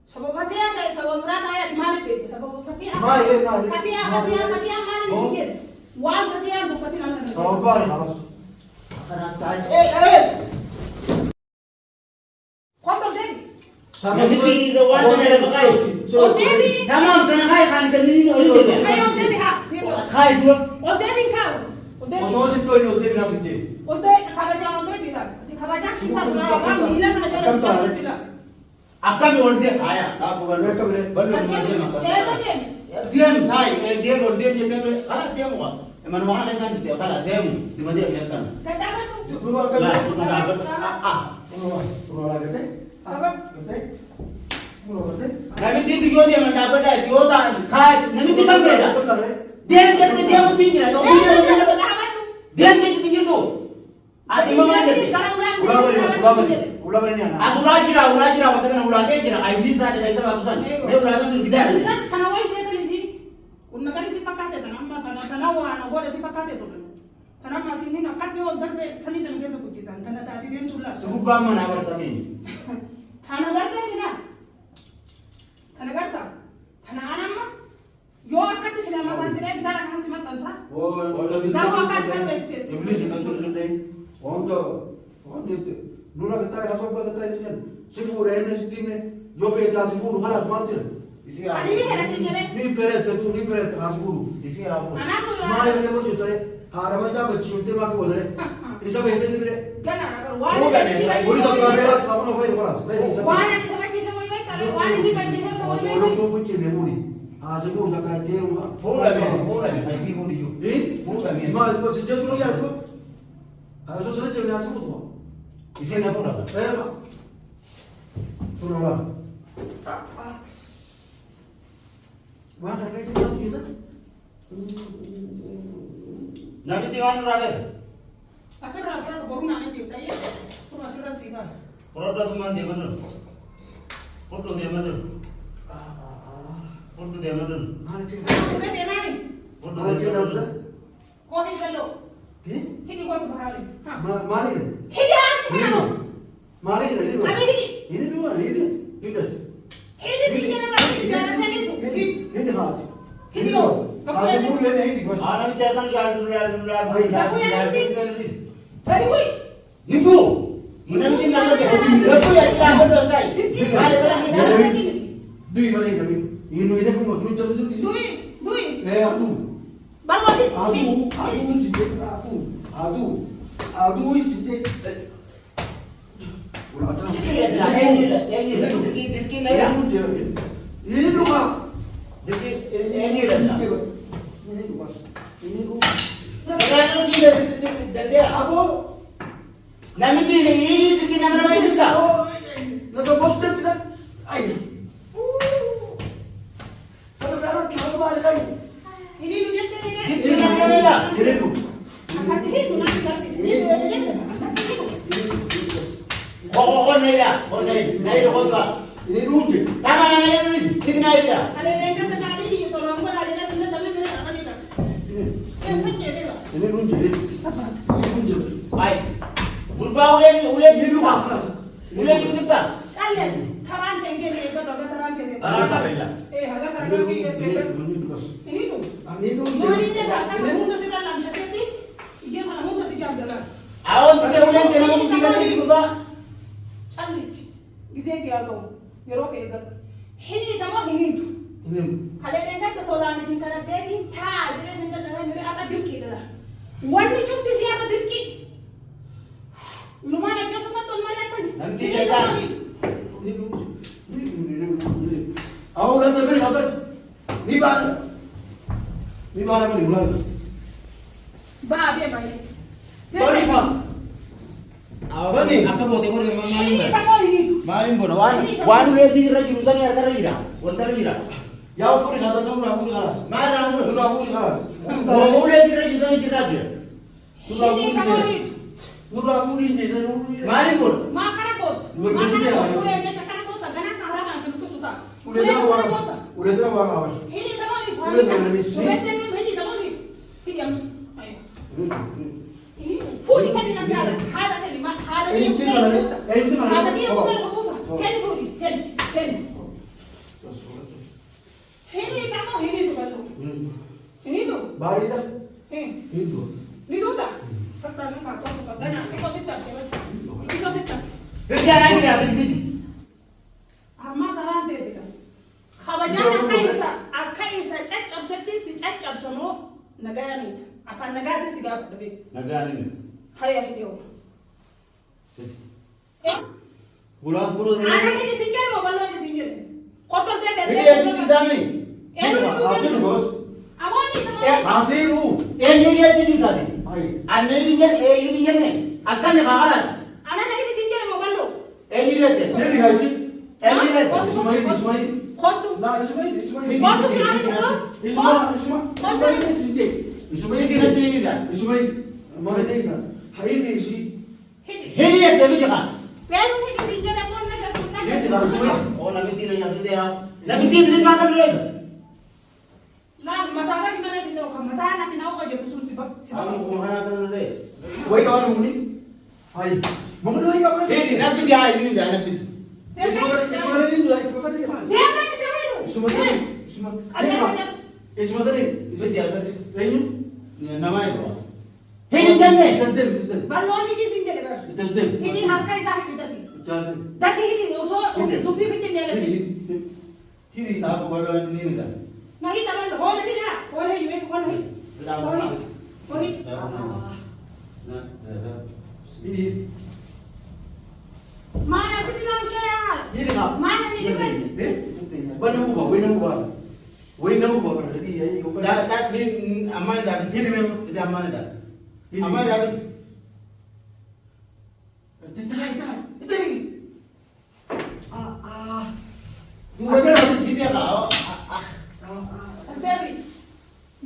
Sabab Fatia kayak sabab Murad ayat di mana bed? Sabab Fatia. Fatia mana sikit? Wal Fatia untuk Fatia mana? Sabab bari harus. Karena tahu. Kotor Devi. Sama Nanti ke warna ada pakai. Oh Devi. Tamam kan kai kan kan ini orang Devi. Kayak Devi ha. Kai dua. Oh Devi kau. Oh Devi. Kau sih tuh ini Devi nak fitih. Oh Devi kabaja oh Devi lah. Di kabaja kita pulang orang hilang mana jalan kita. Akan orang Devi ayah. Aku balik ke balik Dia saja. Diam thai, diam orang Devi jadi kalau diam apa? Emang mana kan dia kalau diam di mana dia biarkan. Katakan tu. Berubah ke Lah, berubah. Berubah lagi deh. Apa? Deh. Berubah deh. Kami itu dia mendapat dia tak kai, kami tidak beda. Diam jadi dia tinggi lah. Diam jadi tinggi tu. Adi mana jadi? Ulah beri ni. Ulah kira, macam ulah kira. Iblis ada macam batusan. Dia ulah tu kita. Karena wajib saya tulis ini. Unna kali si pakai tu, nama tanah wana, gua ada si pakai tu. Karena masih ini nak kat dia order be, seni dan kesa pujisan. Karena tadi dia culah. Sebab mana bersama ini? Tanah garda ni na. Tanah garda. Tanah anak mah. Yo akat di selamatan sila kita nak nasi matan sah. Oh, tahu akan kan best. Iblis itu sudah. Orang itu. Nula kita rasa apa kita ini kan. Sifur ini sitimnya. Yo feta sifur halat mati. Isi Ani ni kan nasi ni. Ni feret tu ni feret sifur. Isi apa? Anak tu lah. Maya ni orang juta. Harapan saya beci untuk makan boleh. Isa betul ni boleh. Kan anak wana ni si Boleh tak kamera kamu nak faham kelas. wana ni sama kisah mau ibai kalau wana si basi sama mau ibai. Orang tu punya ni muni. Sifur tak kaya dia rumah. Boleh, isi boleh juga. Boleh. Mas sejak suruh ya tu. So sana cakap ni sifur tu. Isi apa dah? Suruh lah. Wah, kerja sifur tu kisah. Nabi tiwan rabe. Asal rakyat baru nak ni kita ya. Tu asal sih kan. Produk teman dia mana? Foto dia mana? Foto dia mana? Mana cakap? Sudah dia mana? Foto Mana dia cakap? mana? Kau hidup kalau. Hindi kau tu bahari. Mali. Hindi aku. Mali ni dua. Abi hindi. Ini dua, ini. Hindi sih jangan bahari. Jangan itu. Ini hati. Hindi oh. Sifur ni ini bos. Anak bicara kan Tadi wui. Itu. Mana mungkin nama dia? Itu ya kita berdua sekali. Dui balik lagi. Ini aku mau terus terus. Dui. Atu. Baru lagi. Atu sijek atu sijek. Ulah ada. Ini dua. Ini dua. Apa? Nami ini tu kita nama itu sah. Nasa poster tidak? Ay. Saudara kita mana lagi? Ini dunia terina. Itu nama mana? Ini tu. Angkat ini tu nasi kasih. Ini dunia terina. Kasih itu. Oh, naik kota. Ini dulu. Tangan yang ini, kita naik dia. Kalau mereka tengah ini, tolong kau ada nasi dan kami mereka apa ni tak? Yang sakit dia. Ini dulu. Ini dulu. Baik. Berbau ini dua kelas. di situ. Kalian, taran tengke ni, kau doga taran tengke. Apa bela? Harga harga ni. Ini dua. Ini tu. Ini dulu. Ini dia dah. Kami mungkin sedang dalam sesi. Ia mana mungkin sedang jalan. Awak sudah ulang jangan mungkin tinggal di situ. Alis. Gising dia kau. Yerok egal. Ini tamu ini tu. Ini. Kalau mereka tu tolong di sini kerana dia thai, dia sini kerana mereka ada dikit dah. Warna cuti siapa dikit? Lumayan aja sama tuan mana pun. Nanti jalan. Ini dulu. Ini. Awak dah terbeli kasut. Ni mana? Ni mana ni ulang? Bah dia baik. Bari pak. Bani, aku bawa tengok dengan Ini tamu ini. Malim bono, wan resi raji rusan ya karena ira, wantar ira. Ya furi kata tu nak furi kalas. Mana aku? Nak furi kalas. Mau resi raji rusan ya raji. Ini tamu ini. Nak furi ni saya furi. Malim bono. Makan apa? Berbeza dia. Boleh dia cakap apa? Karena kahara masuk tu suka. Udah tahu apa? Ini tamu ini. Udah tahu ni. Udah tahu ini tamu ini. Ini ayo. Ini furi kan dia ada. Ada kelima. Ada dia. Ada dia bukan apa. Ken. Bareeda. Eh. Hedduu. Ni duuta. Kastaan kan kau gana. Iko sitta. Iko sitta. Fidiyaa naa fidi. Amma taraan deedika. Kabajaan akka isa caccabsatti si caccabsanoo nagayaaniidha. Afaan nagaatti si gaafa dhabe. Nagaanii. Haya hidiyoo. Bulan bulan. Ana hidi si jedhamu bal'oo hidi si jedhamu. Qottoo jedhee. Fidiyaa jijjiirame. Asiru bos. Aboonni nama. Asiru. Eenyuun jijjiirame. Ayi. Anneen hin jenne askan qaqqaran. Ana hidi si jedhamu bal'oo. Eenyuun jette. Neri gaisi. Eenyuun jette. Ismail. Qottu. Nah, Ismail. Qottu si ani ko. Ismail ni sinde. Ismail Eenyuun jette. Ismail. Mana tega. Hai ni si. Hidi. Hini jette biyya kana. Beenu hidi si jedhamu onna kan Hidi kan Ismail. Oh namitti na yaabsite yaa. Namitti bilisii maa kan dhuleetu. Nah, mataa gadi mana si ndoo kan mataa natti na oga jettu sun si bak. Amma kuma kana kan dhulee. Wai kawan muni. Hai. Mungkin wai kawan. Hini nafiti haa hini daa nafiti. Ismail ni tu. Ismail ni kan. Dia kan si Ismail. Ismail. Ismail. Ismail ni. Fiti akkasi. Eenyu? Namaa eeguba. Hini jenne. Tasdem. Bal'oon hidi si jedhe. Tasdem. Hidi harka isaa hidi dati. Tasdem. Dati hidi osoo dubbii fitti neelasi. Hiri. Taa'u bal'oo ni ni daa. Na hida bal'oo hoona hida. Hoona hidi mee hoona hidi. Hoona. Hoona. Hiri. Mana kisi nam kaya. Hiri ka. Mana ni dibe. Bana buba, wena buba. Wena buba kan jadi ya iko kan. Daa hini ammaan daa Hiri mem. Itu ammaan daa. Ammaan daa biti. Itu. Dua daa sini ya kau. Debi.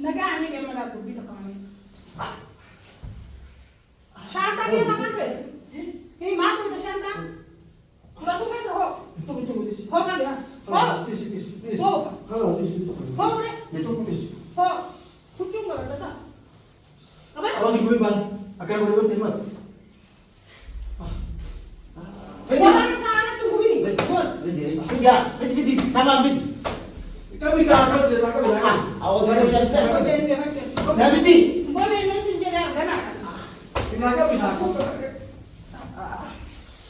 Nagaa ni ke mala dubbii tokko malee. Shanta ke namaa ke. Hii maatu ita shanta. Kuratu ke ho. Itu. Ho kan dia. Ho. Ho. Ho ure. Ho. Kucing nggak ada sah. Apa? Awas gue bang, akan gue berterima. Orang sana tunggu ini. Betul. Ya, biti. Nama biti. Kami dah akan sedang kami dah. Awak dah bilang Kau kita. beri dia macam. Nah biti. Kau beri dia sendiri harga nak. Ini kami dah aku.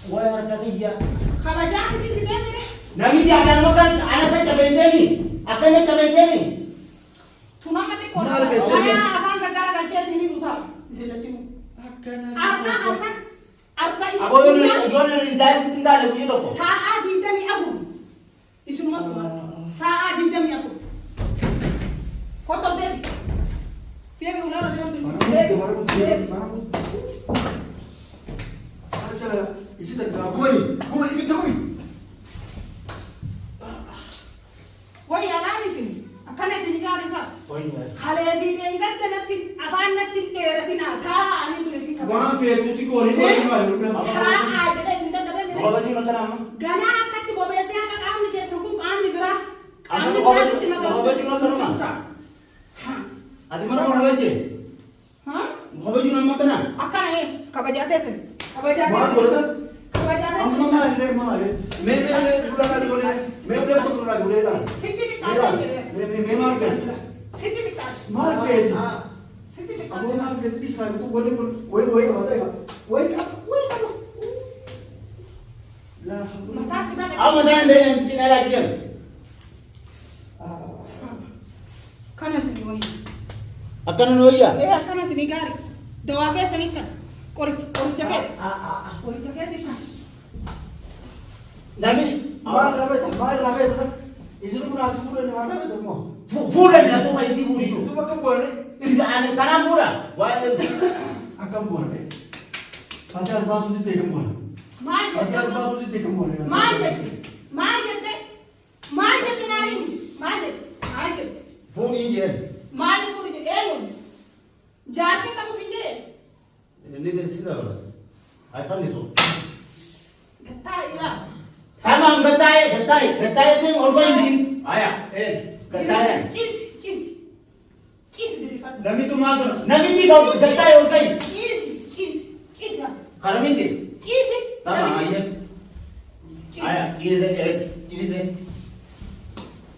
Wah, orang kata dia. Kabajaan sih dia ni. Nah biti ada makan anak kan cabai demi. Akan dia cabai demi. Tuna mati kau. Nah, ada kecil. Wah, apa negara kecil sini buta. Di sini tu. Arba ini. Aku yang resign sih tinggal lagi itu. Saat di demi aku. Isu mana tu? Saat di demi aku. Kotor demi. Dia ni ular macam tu. Salah. Isi tak tahu. Gua ni kita ni. Wah, ya lah ni sini. Akan sini kau rasa. Oh iya. Kalau video ingat nanti, afan nanti teratina. Tha, ani tu sini. Wah, fiat tu sih gua ni malu. Tha, aja deh sini tapi ni. Bawa baju nonton apa? Gana akan tiba biasa akan kami ni kesan kum kami berah. Apa Kami tu bawa berah baju? sini makan. Bawa baju nonton apa? Adi mana bawa baju? Hah? Bawa baju nonton apa? Akan kabajate sen. Kabajate. Mana boleh tak? Kabajate. Amma mari. Me bulan kali boleh. Me boleh tu bulan boleh tak? Sertifikat ni. Me market. Sertifikat. Market. Sertifikat. Aku market bisa tu boleh woi apa tak? Woi tak? Lah. Makasih banyak. Apa jangan dengan kita lagi dia? Kana sini woi. Akan nunggu ya? Kana sini gari. Doa ke sini kan. Kori jaket. Kori jaket ni kan. Nabi. Mana ramai tak? Isu pun asal pun ni mana betul mo? Fuda ni tu hai si buri tu. Tu macam buat ni. Ini ane tanam fuda. Wah. Akan buat ni. Pantas basu di tekam buat. Pantas basu di tekam buat. Majet nari. Majet. Food engine. Majet puri je. Elun. Jati kamu sendiri. Ini dari sini lah. I found this one. Getai lah. Tamam getai tu orang ini. Ayah, getai. Cheese dari mana? Nabi tu mana? Nabi ti kau getai orang. Cheese lah. Kalau minti. Cheese. Tamam ayah. Ayah, cheese.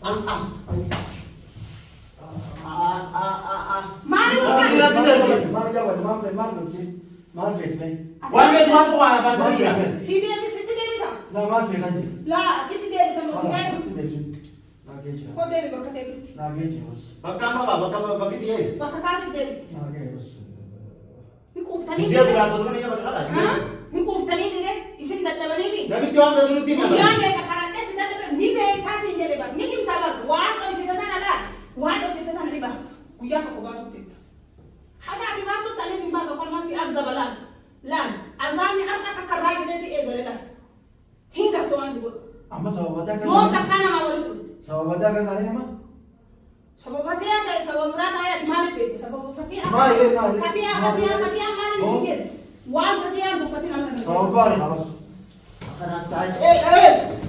Ah. maal jaba maal gosi maal feetme waan beeku waan qofa afaan ta'uu jira. Si deebisa. na maal feetanje Laa sitti deebisa nu si gaa'e. nageecha Koo deebi bakka ta'etti. nageecha bas Bakka amma bakka itti geesse. Bakka kaatti deebi. nagee bas Ni kuuftanii Iddoo biraa bakka kana bakka kana. Ni kuuftanii dire isin dadhabanii fi. Namichi waan beeku nutti hima. Guyyaa meeqa karadhee si dadhabe ni beekaa siin jedhe bara ni himtaa bara waan dhoysite tana laa waan dhoysite tana ni baafta guyyaa tokko baasutti. Haga ati baaftu tanis hin baasa kolma si azaba laan azaabni har'a akka karraa jedhee si eegale laan hin gartuu waan si godhu. amma sababata Yoo takkaa namaa walitti dhufte. sababata kan isaanii hima Sababa ta'ee ta'e sababa biraa ta'ee ati maaliif beekte sababa fatiyyaa maali maaliif si jedhe waan fatiyyaa dubbatiin akka sababaa ni qabas Kanaaf taa'ee.